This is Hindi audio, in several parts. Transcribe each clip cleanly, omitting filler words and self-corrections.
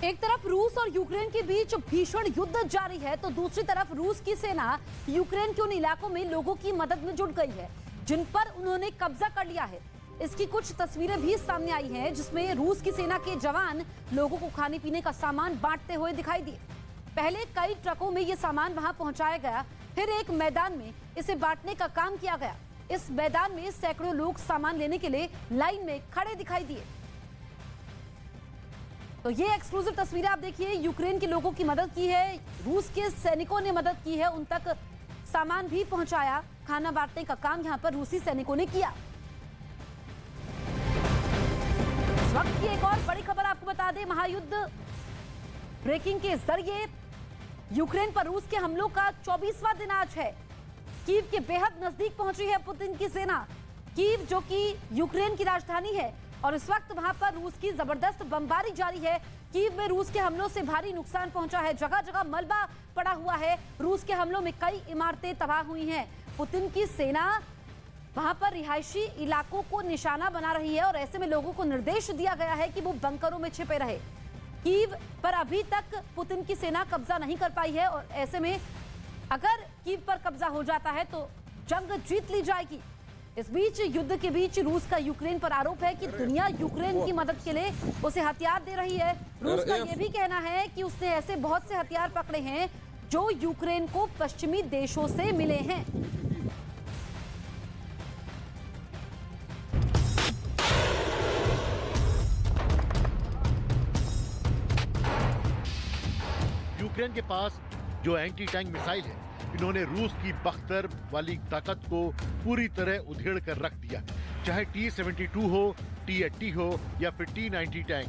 एक तरफ रूस और यूक्रेन के बीच भीषण युद्ध जारी है तो दूसरी तरफ रूस की सेना यूक्रेन के उन इलाकों में लोगों की मदद में जुट गई है जिन पर उन्होंने कब्जा कर लिया है। इसकी कुछ तस्वीरें भी सामने आई हैं जिसमें रूस की सेना के जवान लोगों को खाने पीने का सामान बांटते हुए दिखाई दिए। पहले कई ट्रकों में ये सामान वहां पहुंचाया गया, फिर एक मैदान में इसे बांटने का काम किया गया। इस मैदान में सैकड़ों लोग सामान लेने के लिए लाइन में खड़े दिखाई दिए। तो ये एक्सक्लूसिव तस्वीरें आप देखिए, यूक्रेन के लोगों की मदद की है, रूस के सैनिकों ने मदद की है, उन तक सामान भी पहुंचाया। खाना बांटने का काम यहां पर रूसी सैनिकों ने किया। इस वक्त की एक और बड़ी खबर आपको बता दें, महायुद्ध ब्रेकिंग के जरिए यूक्रेन पर रूस के हमलों का 24वां दिन आज है। कीव के बेहद नजदीक पहुंची है पुतिन की सेना। कीव जो कि यूक्रेन की राजधानी है और इस वक्त वहां पर रूस की जबरदस्त बमबारी जारी है। कीव में रूस के हमलों से भारी नुकसान पहुंचा है, जगह जगह मलबा पड़ा हुआ है। रूस के हमलों में कई इमारतें तबाह हुई हैं। पुतिन की सेना वहां पर रिहायशी इलाकों को निशाना बना रही है और ऐसे में लोगों को निर्देश दिया गया है कि वो बंकरों में छिपे रहे। कीव पर अभी तक पुतिन की सेना कब्जा नहीं कर पाई है और ऐसे में अगर कीव पर कब्जा हो जाता है तो जंग जीत ली जाएगी। इस बीच युद्ध के बीच रूस का यूक्रेन पर आरोप है कि दुनिया यूक्रेन की मदद के लिए उसे हथियार दे रही है। रूस का यह भी कहना है कि उसने ऐसे बहुत से हथियार पकड़े हैं जो यूक्रेन को पश्चिमी देशों से मिले हैं। यूक्रेन के पास जो एंटी टैंक मिसाइल है, इन्होंने रूस की बख्तर वाली ताकत को पूरी तरह उधेड़ कर रख दिया। चाहे T-72 हो, T-80 हो या फिर T-90 टैंक,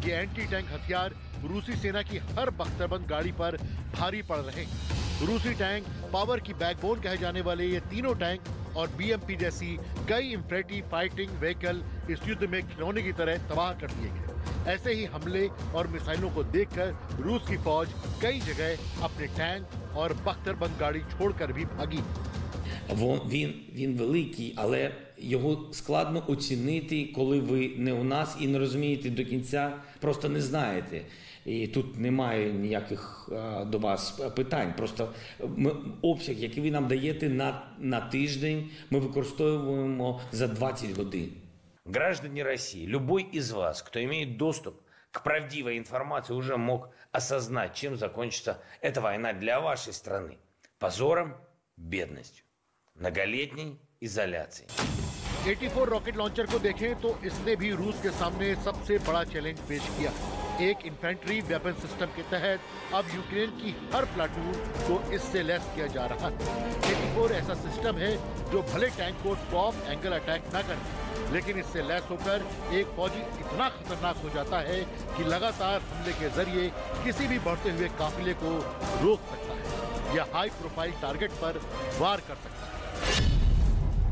ये एंटी टैंक हथियार रूसी सेना की हर बख्तरबंद गाड़ी पर भारी पड़ रहे हैं। रूसी टैंक पावर की बैकबोन कहे जाने वाले ये तीनों टैंक और BMP जैसी कई इंफेंट्री फाइटिंग व्हीकल इस युद्ध में खिलौने की तरह तबाह कर दिए गए। ऐसे ही हमले और मिसाइलों को देखकर रूस की फौज कई जगह अपने टैंक और बख्तरबंद गाड़ी छोड़कर भी भागी। Він великий, але його складно оцінити, коли ви не у нас і не розумієте до кінця, просто не знаєте. І тут немає ніяких до вас питань. Просто обсяг, який ви нам даєте на тиждень, ми використовуємо за 20 годин. Граждане России, любой из вас, кто имеет доступ к правдивой информации, уже мог осознать, чем закончится эта война для вашей страны. Позором, бедностью, многолетней изоляцией. 84 रॉकेट लॉन्चर को देखें तो इसने भी रूस के सामने सबसे बड़ा चैलेंज पेश किया। एक इन्फेंट्री वेपन सिस्टम के तहत अब यूक्रेन की हर प्लाटून को इससे लैस किया जा रहा है। 84 ऐसा सिस्टम है जो भले टैंक को टॉप एंगल अटैक न करे, लेकिन इससे लैस होकर एक फौजी इतना खतरनाक हो जाता है कि लगातार हमले के जरिए किसी भी बढ़ते हुए काफिले को रोक सकता है या हाई प्रोफाइल टारगेट पर वार कर सकता है।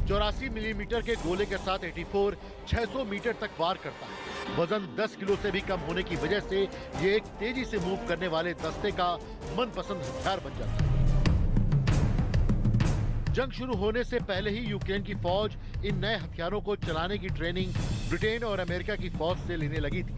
84 मिलीमीटर के गोले के साथ 84 600 मीटर तक वार करता है। वजन 10 किलो से भी कम होने की वजह से ये एक तेजी से मूव करने वाले दस्ते का मनपसंद हथियार बन जाता है। जंग शुरू होने से पहले ही यूक्रेन की फौज इन नए हथियारों को चलाने की ट्रेनिंग ब्रिटेन और अमेरिका की फौज से लेने लगी थी।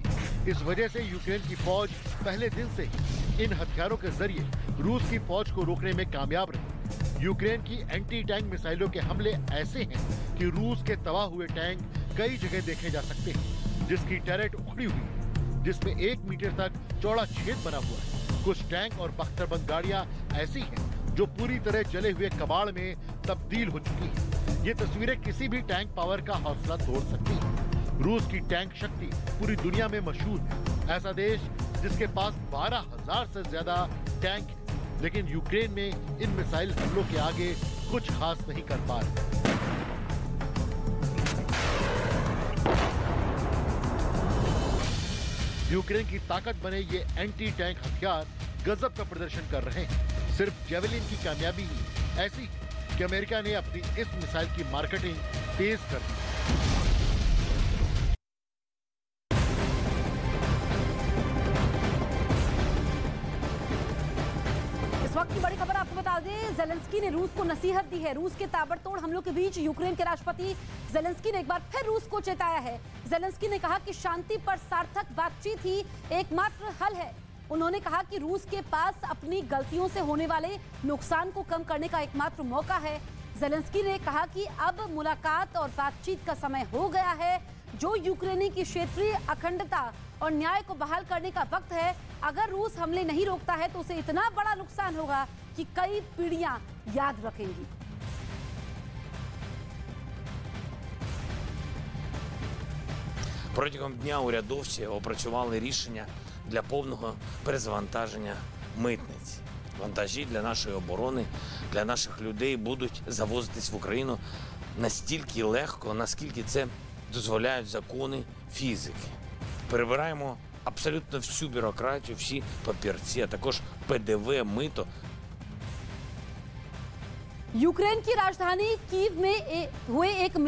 इस वजह से यूक्रेन की फौज पहले दिन से ही इन हथियारों के जरिए रूस की फौज को रोकने में कामयाब रही। यूक्रेन की एंटी टैंक मिसाइलों के हमले ऐसे हैं कि रूस के तबाह हुए टैंक कई जगह देखे जा सकते हैं, जिसकी टर्रेट उखड़ी हुई है, जिसमें 1 मीटर तक चौड़ा छेद बना हुआ है। कुछ टैंक और बख्तरबंद गाड़ियां ऐसी हैं जो पूरी तरह जले हुए कबाड़ में तब्दील हो चुकी है। ये तस्वीरें किसी भी टैंक पावर का हौसला तोड़ सकती है। रूस की टैंक शक्ति पूरी दुनिया में मशहूर है। ऐसा देश जिसके पास 12,000 से ज्यादा टैंक है, लेकिन यूक्रेन में इन मिसाइल हमलों के आगे कुछ खास नहीं कर पा रहे। यूक्रेन की ताकत बने ये एंटी टैंक हथियार गजब का प्रदर्शन कर रहे हैं। सिर्फ जेवलिन की कामयाबी ही ऐसी है कि अमेरिका ने अपनी इस मिसाइल की मार्केटिंग तेज कर दी। इस वक्त वक्त की बड़ी खबर आपको बता दें, ज़ेलेंस्की ने रूस को नसीहत दी है। रूस के ताबड़तोड़ हमलों के बीच यूक्रेन के राष्ट्रपति ज़ेलेंस्की ने एक बार फिर रूस को चेताया है। ज़ेलेंस्की ने कहा कि शांति पर सार्थक बातचीत ही एकमात्र हल है। उन्होंने कहा कि रूस के पास अपनी गलतियों से होने वाले नुकसान को कम करने का एकमात्र मौका है। ज़ेलेंस्की ने कहा कि अब मुलाकात और बातचीत का समय हो गया है। जो यूक्रेनी की क्षेत्रीय अखंडता और न्याय को बहाल करने का वक्त है। अगर रूस हमले नहीं रोकता है तो उसे इतना बड़ा नुकसान होगा कि कई पीढ़ियां याद रखेंगी। Протягом дня урядовці опрацювали рішення для повного перезавантаження митниць. Вантажі для нашої оборони, для наших людей будуть завозитись в Україну настільки легко, наскільки це дозволяють закони фізики. Перебираємо абсолютно всю бюрократію, всі папірці, а також ПДВ, мито. यूक्रेन की राजधानी कीव में हुए एक